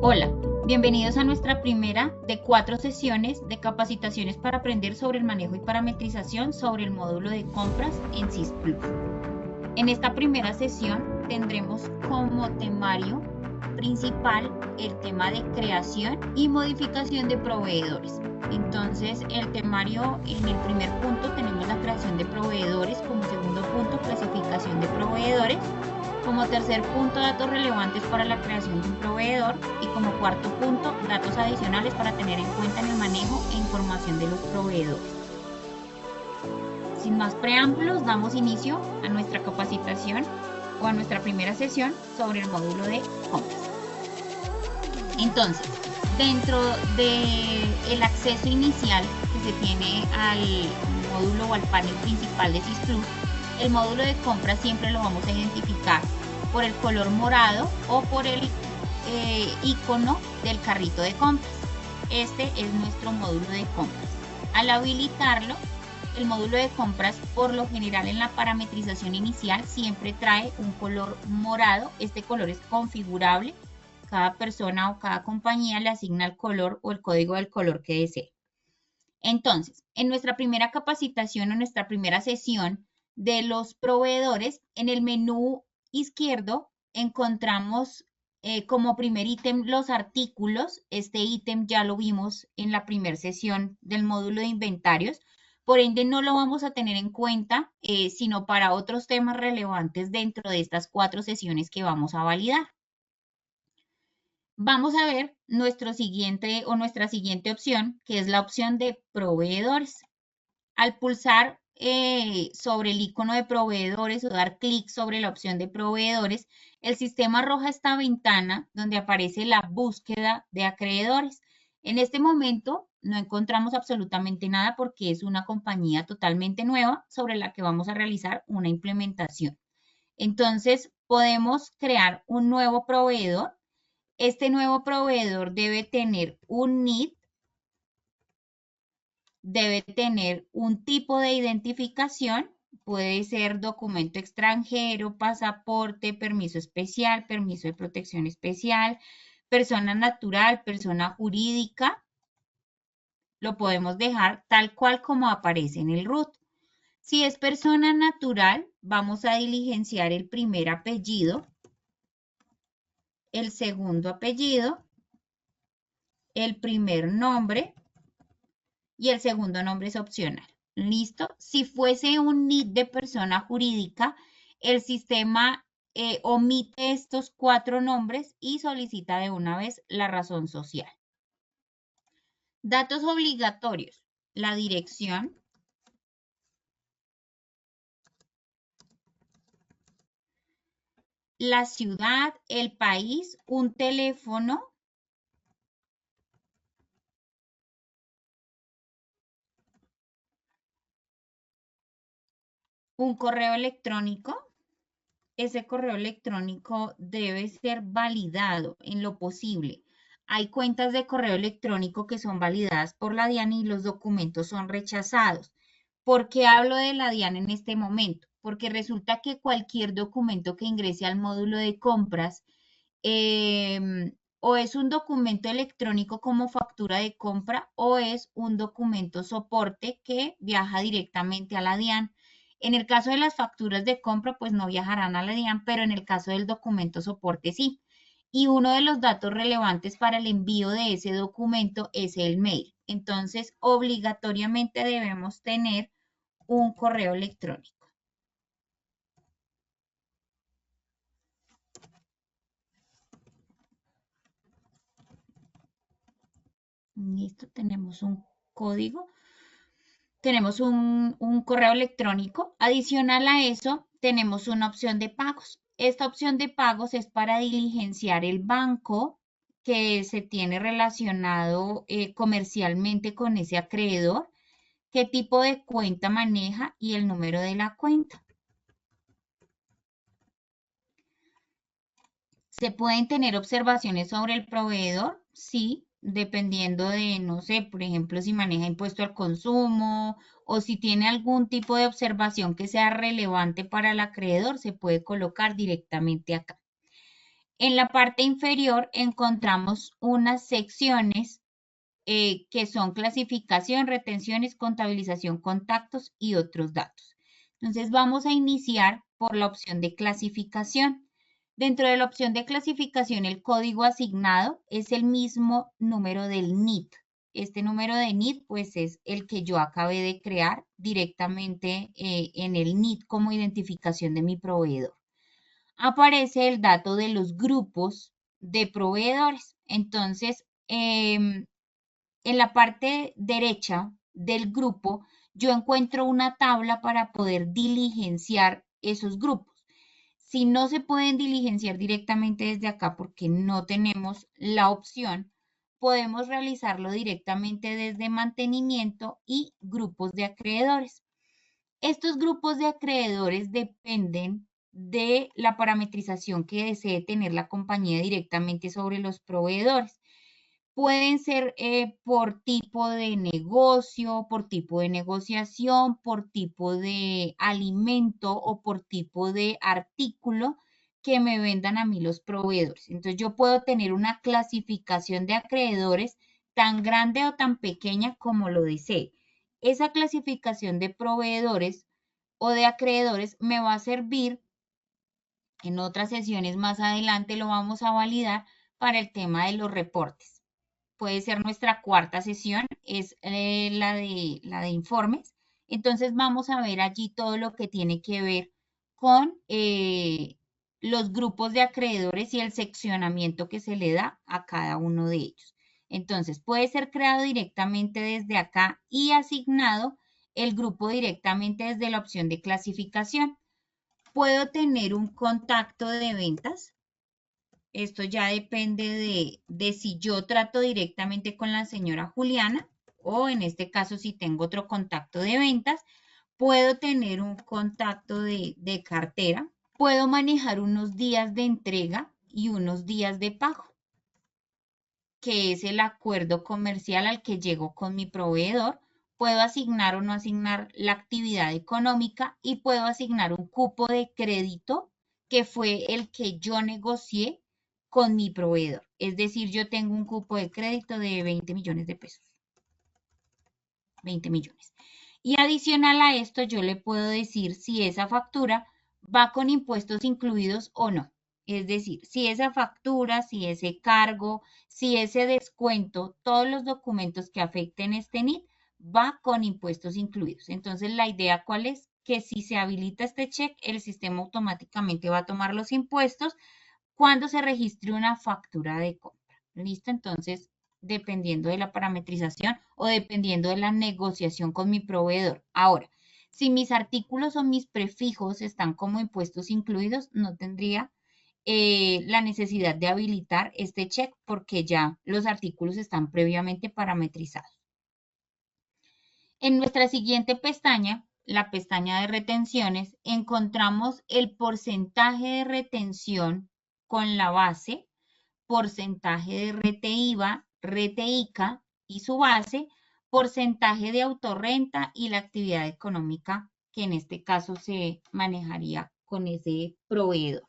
Hola, bienvenidos a nuestra primera de 4 sesiones de capacitaciones para aprender sobre el manejo y parametrización sobre el módulo de compras en SYS Plus. En esta primera sesión tendremos como temario principal el tema de creación y modificación de proveedores. Entonces, el temario, en el primer punto tenemos la creación de proveedores, como segundo punto clasificación de proveedores, como tercer punto datos relevantes para la creación de un proveedor y como cuarto punto datos adicionales para tener en cuenta en el manejo e información de los proveedores. Sin más preámbulos, damos inicio a nuestra capacitación o a nuestra primera sesión sobre el módulo de compras. Entonces, dentro del acceso inicial que se tiene al módulo o al panel principal de SYS Plus, el módulo de compras siempre lo vamos a identificar por el color morado o por el icono del carrito de compras. Este es nuestro módulo de compras. Al habilitarlo, el módulo de compras, por lo general en la parametrización inicial, siempre trae un color morado. Este color es configurable. Cada persona o cada compañía le asigna el color o el código del color que desee. Entonces, en nuestra primera capacitación o nuestra primera sesión de los proveedores, en el menú izquierdo encontramos como primer ítem los artículos. Este ítem ya lo vimos en la primera sesión del módulo de inventarios. Por ende, no lo vamos a tener en cuenta, sino para otros temas relevantes dentro de estas 4 sesiones que vamos a validar. Vamos a ver nuestra siguiente opción, que es la opción de proveedores. Al pulsar sobre el icono de proveedores o dar clic sobre la opción de proveedores, el sistema arroja esta ventana donde aparece la búsqueda de acreedores. En este momento no encontramos absolutamente nada porque es una compañía totalmente nueva sobre la que vamos a realizar una implementación. Entonces, podemos crear un nuevo proveedor. Este nuevo proveedor debe tener un NID, debe tener un tipo de identificación, puede ser documento extranjero, pasaporte, permiso especial, permiso de protección especial, persona natural, persona jurídica. Lo podemos dejar tal cual como aparece en el RUT. Si es persona natural, vamos a diligenciar el primer apellido, el segundo apellido, el primer nombre y el segundo nombre es opcional. ¿Listo? Si fuese un NID de persona jurídica, el sistema omite estos 4 nombres y solicita de una vez la razón social. Datos obligatorios. La dirección, la ciudad, el país, un teléfono, un correo electrónico. Ese correo electrónico debe ser validado en lo posible. Hay cuentas de correo electrónico que son validadas por la DIAN y los documentos son rechazados. ¿Por qué hablo de la DIAN en este momento? Porque resulta que cualquier documento que ingrese al módulo de compras o es un documento electrónico como factura de compra o es un documento soporte que viaja directamente a la DIAN. En el caso de las facturas de compra, pues no viajarán a la DIAN, pero en el caso del documento soporte sí. Y uno de los datos relevantes para el envío de ese documento es el mail. Entonces, obligatoriamente debemos tener un correo electrónico. Listo, tenemos un código. Tenemos un correo electrónico. Adicional a eso, tenemos una opción de pagos. Esta opción de pagos es para diligenciar el banco que se tiene relacionado comercialmente con ese acreedor, qué tipo de cuenta maneja y el número de la cuenta. ¿Se pueden tener observaciones sobre el proveedor? Sí, dependiendo de, no sé, por ejemplo, si maneja impuesto al consumo o si tiene algún tipo de observación que sea relevante para el acreedor, se puede colocar directamente acá. En la parte inferior encontramos unas secciones que son clasificación, retenciones, contabilización, contactos y otros datos. Entonces vamos a iniciar por la opción de clasificación. Dentro de la opción de clasificación, el código asignado es el mismo número del NIT. Este número de NIT pues es el que yo acabé de crear directamente en el NIT como identificación de mi proveedor. Aparece el dato de los grupos de proveedores. Entonces, en la parte derecha del grupo, yo encuentro una tabla para poder diligenciar esos grupos. Si no se pueden diligenciar directamente desde acá porque no tenemos la opción, podemos realizarlo directamente desde mantenimiento y grupos de acreedores. Estos grupos de acreedores dependen de la parametrización que desee tener la compañía directamente sobre los proveedores. Pueden ser por tipo de negocio, por tipo de negociación, por tipo de alimento o por tipo de artículo que me vendan a mí los proveedores. Entonces yo puedo tener una clasificación de acreedores tan grande o tan pequeña como lo desee. Esa clasificación de proveedores o de acreedores me va a servir en otras sesiones más adelante, lo vamos a validar para el tema de los reportes. Puede ser nuestra cuarta sesión, es la de informes. Entonces vamos a ver allí todo lo que tiene que ver con los grupos de acreedores y el seccionamiento que se le da a cada uno de ellos. Entonces puede ser creado directamente desde acá y asignado el grupo directamente desde la opción de clasificación. Puedo tener un contacto de ventas. Esto ya depende de si yo trato directamente con la señora Juliana o en este caso si tengo otro contacto de ventas, puedo tener un contacto de cartera, puedo manejar unos días de entrega y unos días de pago, que es el acuerdo comercial al que llego con mi proveedor. Puedo asignar o no asignar la actividad económica y puedo asignar un cupo de crédito que fue el que yo negocié con mi proveedor. Es decir, yo tengo un cupo de crédito de 20 millones de pesos. 20 millones. Y adicional a esto, yo le puedo decir si esa factura va con impuestos incluidos o no. Es decir, si esa factura, si ese cargo, si ese descuento, todos los documentos que afecten este NIT va con impuestos incluidos. Entonces, la idea cuál es? Que si se habilita este check, el sistema automáticamente va a tomar los impuestos cuando se registre una factura de compra. ¿Listo? Entonces, dependiendo de la parametrización o dependiendo de la negociación con mi proveedor. Ahora, si mis artículos o mis prefijos están como impuestos incluidos, no tendría la necesidad de habilitar este check porque ya los artículos están previamente parametrizados. En nuestra siguiente pestaña, la pestaña de retenciones, encontramos el porcentaje de retención con la base, porcentaje de rete IVA, rete ICA y su base, porcentaje de autorrenta y la actividad económica que en este caso se manejaría con ese proveedor.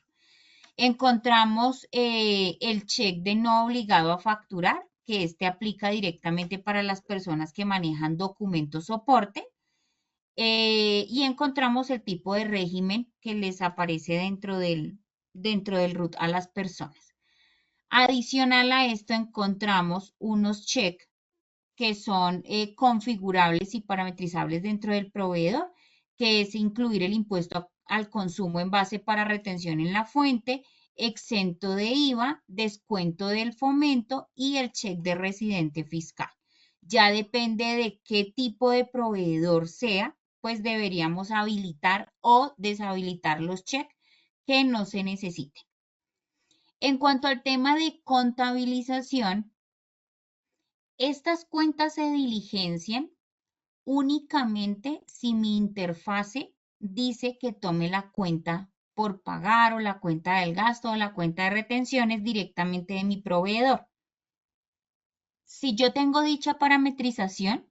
Encontramos el check de no obligado a facturar, que este aplica directamente para las personas que manejan documentos soporte. Y encontramos el tipo de régimen que les aparece dentro del root a las personas. Adicional a esto encontramos unos checks que son configurables y parametrizables dentro del proveedor, que es incluir el impuesto al consumo en base para retención en la fuente, exento de IVA, descuento del fomento y el cheque de residente fiscal. Ya depende de qué tipo de proveedor sea, pues deberíamos habilitar o deshabilitar los cheques que no se necesiten. En cuanto al tema de contabilización, estas cuentas se diligencian únicamente si mi interfase dice que tome la cuenta por pagar o la cuenta del gasto o la cuenta de retenciones directamente de mi proveedor. Si yo tengo dicha parametrización,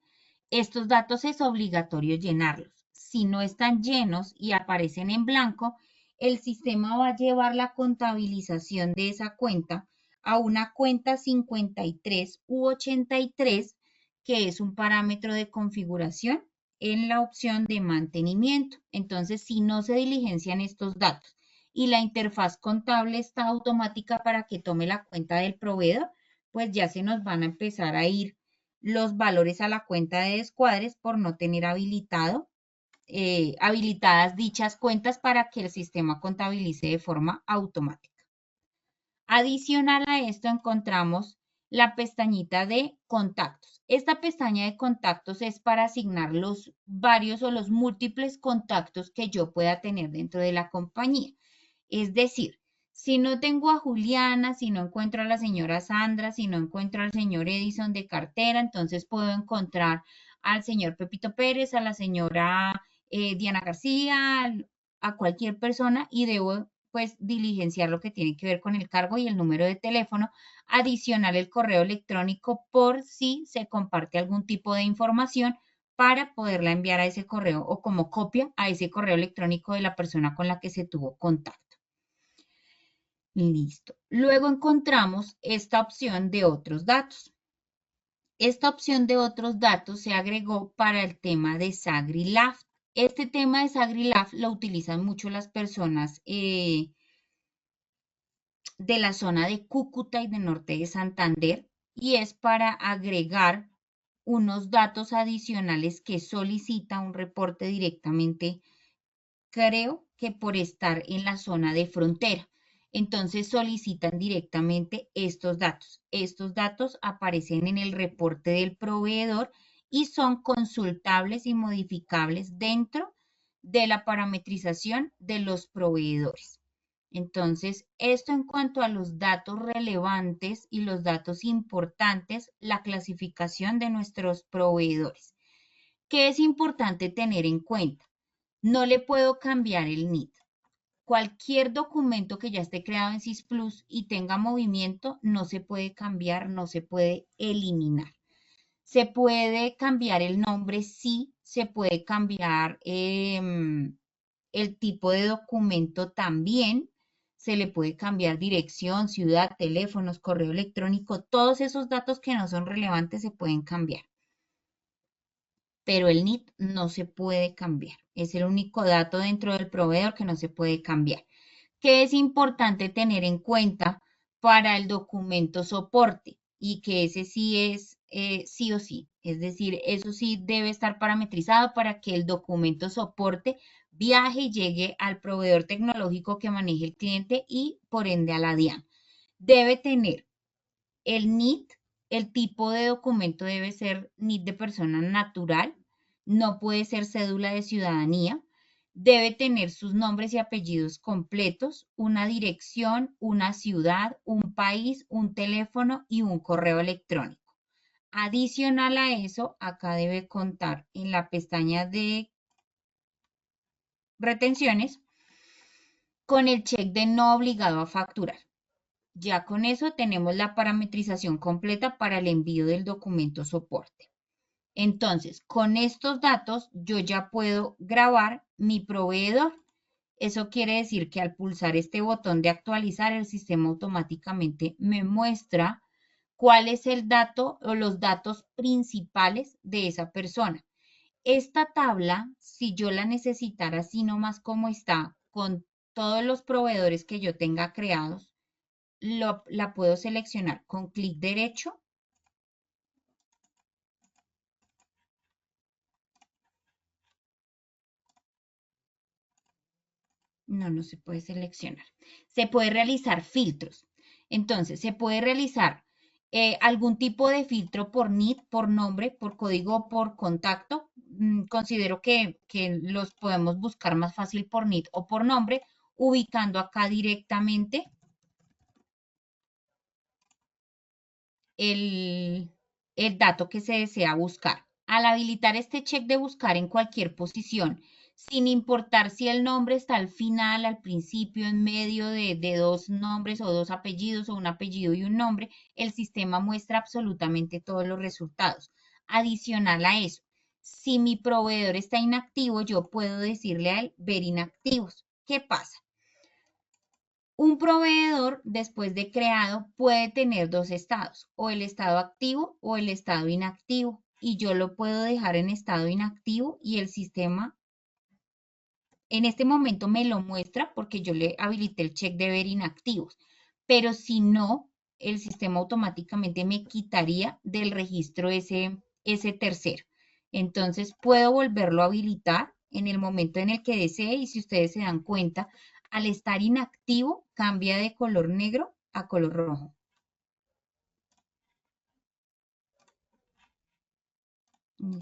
estos datos es obligatorio llenarlos. Si no están llenos y aparecen en blanco, el sistema va a llevar la contabilización de esa cuenta a una cuenta 53 u 83, que es un parámetro de configuración en la opción de mantenimiento. Entonces, si no se diligencian estos datos y la interfaz contable está automática para que tome la cuenta del proveedor, pues ya se nos van a empezar a ir los valores a la cuenta de descuadres por no tener habilitadas dichas cuentas para que el sistema contabilice de forma automática. Adicional a esto encontramos la pestañita de contactos. Esta pestaña de contactos es para asignar los varios o los múltiples contactos que yo pueda tener dentro de la compañía. Es decir, si no tengo a Juliana, si no encuentro a la señora Sandra, si no encuentro al señor Edison de cartera, entonces puedo encontrar al señor Pepito Pérez, a la señora Diana García, a cualquier persona, y debo pues diligenciar lo que tiene que ver con el cargo y el número de teléfono, adicional el correo electrónico por si se comparte algún tipo de información para poderla enviar a ese correo o como copia a ese correo electrónico de la persona con la que se tuvo contacto. Listo. Luego encontramos esta opción de otros datos. Esta opción de otros datos se agregó para el tema de SagriLab. Este tema de SagriLab lo utilizan mucho las personas de la zona de Cúcuta y de norte de Santander, y es para agregar unos datos adicionales que solicita un reporte directamente, creo que por estar en la zona de frontera. Entonces solicitan directamente estos datos. Estos datos aparecen en el reporte del proveedor y son consultables y modificables dentro de la parametrización de los proveedores. Entonces, esto en cuanto a los datos relevantes y los datos importantes, la clasificación de nuestros proveedores. ¿Qué es importante tener en cuenta? No le puedo cambiar el NID. Cualquier documento que ya esté creado en SysPlus y tenga movimiento, no se puede cambiar, no se puede eliminar. Se puede cambiar el nombre, sí, se puede cambiar el tipo de documento también, se le puede cambiar dirección, ciudad, teléfonos, correo electrónico, todos esos datos que no son relevantes se pueden cambiar. Pero el NID no se puede cambiar. Es el único dato dentro del proveedor que no se puede cambiar. ¿Qué es importante tener en cuenta para el documento soporte? Y que ese sí es sí o sí. Es decir, eso sí debe estar parametrizado para que el documento soporte viaje y llegue al proveedor tecnológico que maneje el cliente y por ende a la DIAN. Debe tener el NID, el tipo de documento debe ser NID de persona natural, no puede ser cédula de ciudadanía, debe tener sus nombres y apellidos completos, una dirección, una ciudad, un país, un teléfono y un correo electrónico. Adicional a eso, acá debe contar en la pestaña de retenciones con el check de no obligado a facturar. Ya con eso tenemos la parametrización completa para el envío del documento soporte. Entonces, con estos datos yo ya puedo grabar mi proveedor. Eso quiere decir que al pulsar este botón de actualizar, el sistema automáticamente me muestra cuál es el dato o los datos principales de esa persona. Esta tabla, si yo la necesitara así nomás como está, con todos los proveedores que yo tenga creados, la puedo seleccionar con clic derecho. No se puede seleccionar. Se puede realizar filtros. Entonces, se puede realizar algún tipo de filtro por NID, por nombre, por código, por contacto. Considero que los podemos buscar más fácil por NID o por nombre, ubicando acá directamente el dato que se desea buscar. Al habilitar este check de buscar en cualquier posición, sin importar si el nombre está al final, al principio, en medio de dos nombres o dos apellidos o un apellido y un nombre, el sistema muestra absolutamente todos los resultados. Adicional a eso, si mi proveedor está inactivo, yo puedo decirle a él ver inactivos. ¿Qué pasa? Un proveedor, después de creado, puede tener dos estados, o el estado activo o el estado inactivo. Y yo lo puedo dejar en estado inactivo y el sistema en este momento me lo muestra porque yo le habilité el check de ver inactivos. Pero si no, el sistema automáticamente me quitaría del registro ese tercero. Entonces puedo volverlo a habilitar en el momento en el que desee y si ustedes se dan cuenta, al estar inactivo cambia de color negro a color rojo.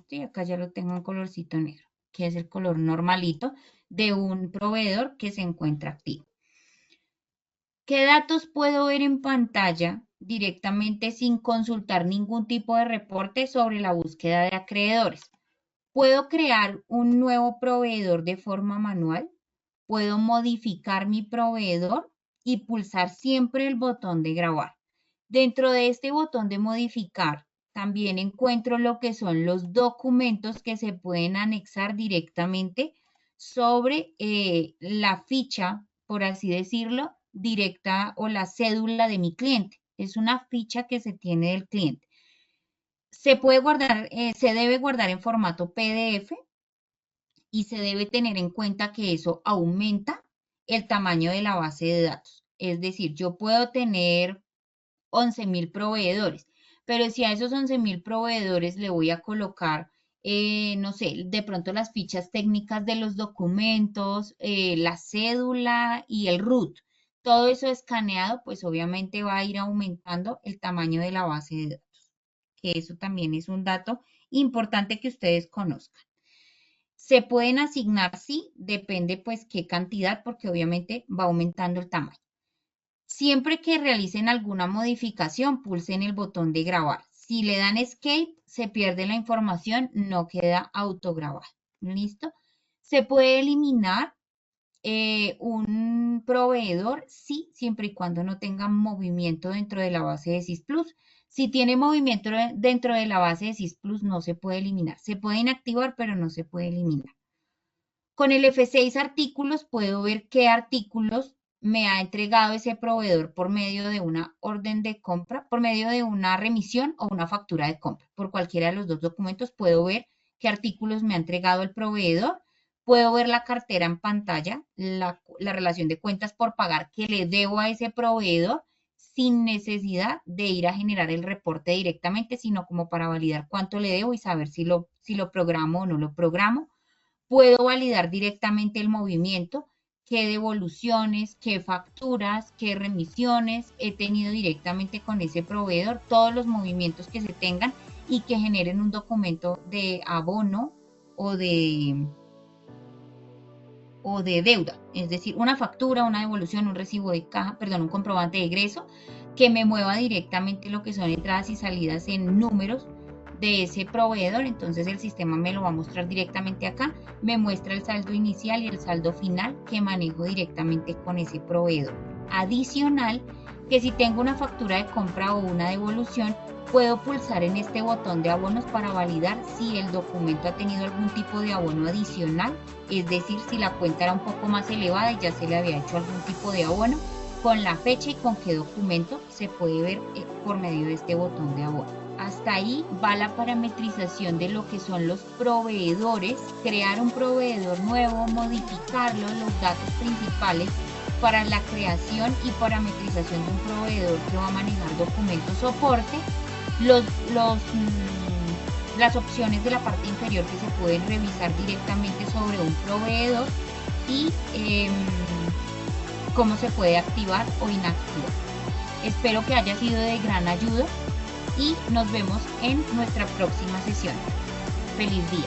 Y acá ya lo tengo en colorcito negro, que es el color normalito de un proveedor que se encuentra activo. ¿Qué datos puedo ver en pantalla directamente sin consultar ningún tipo de reporte sobre la búsqueda de acreedores? Puedo crear un nuevo proveedor de forma manual. Puedo modificar mi proveedor y pulsar siempre el botón de grabar. Dentro de este botón de modificar, también encuentro lo que son los documentos que se pueden anexar directamente sobre la ficha, por así decirlo, directa o la cédula de mi cliente. Es una ficha que se tiene del cliente. Se puede guardar, se debe guardar en formato PDF y se debe tener en cuenta que eso aumenta el tamaño de la base de datos. Es decir, yo puedo tener 11.000 proveedores, pero si a esos 11.000 proveedores le voy a colocar, no sé, de pronto las fichas técnicas de los documentos, la cédula y el root, todo eso escaneado, pues obviamente va a ir aumentando el tamaño de la base de datos, que eso también es un dato importante que ustedes conozcan. Se pueden asignar, sí, depende pues qué cantidad, porque obviamente va aumentando el tamaño. Siempre que realicen alguna modificación, pulsen el botón de grabar. Si le dan escape, se pierde la información, no queda autograbado. ¿Listo? Se puede eliminar un proveedor, sí, siempre y cuando no tenga movimiento dentro de la base de SysPlus. Si tiene movimiento dentro de la base de SysPlus, no se puede eliminar. Se puede inactivar, pero no se puede eliminar. Con el F6 artículos puedo ver qué artículos me ha entregado ese proveedor por medio de una orden de compra, por medio de una remisión o una factura de compra. Por cualquiera de los dos documentos puedo ver qué artículos me ha entregado el proveedor. Puedo ver la cartera en pantalla, la relación de cuentas por pagar que le debo a ese proveedor sin necesidad de ir a generar el reporte directamente, sino como para validar cuánto le debo y saber si lo programo o no lo programo. Puedo validar directamente el movimiento, qué devoluciones, qué facturas, qué remisiones he tenido directamente con ese proveedor, todos los movimientos que se tengan y que generen un documento de abono o de deuda, es decir, una factura, una devolución, un recibo de caja, perdón, un comprobante de egreso que me mueva directamente lo que son entradas y salidas en números de ese proveedor. Entonces el sistema me lo va a mostrar directamente acá, me muestra el saldo inicial y el saldo final que manejo directamente con ese proveedor. Adicional, que si tengo una factura de compra o una devolución, puedo pulsar en este botón de abonos para validar si el documento ha tenido algún tipo de abono adicional, es decir, si la cuenta era un poco más elevada y ya se le había hecho algún tipo de abono, con la fecha y con qué documento se puede ver por medio de este botón de abono. Hasta ahí va la parametrización de lo que son los proveedores, crear un proveedor nuevo, modificarlo, los datos principales para la creación y parametrización de un proveedor que va a manejar documentos soporte, las opciones de la parte inferior que se pueden revisar directamente sobre un proveedor y cómo se puede activar o inactivar. Espero que haya sido de gran ayuda y nos vemos en nuestra próxima sesión. ¡Feliz día!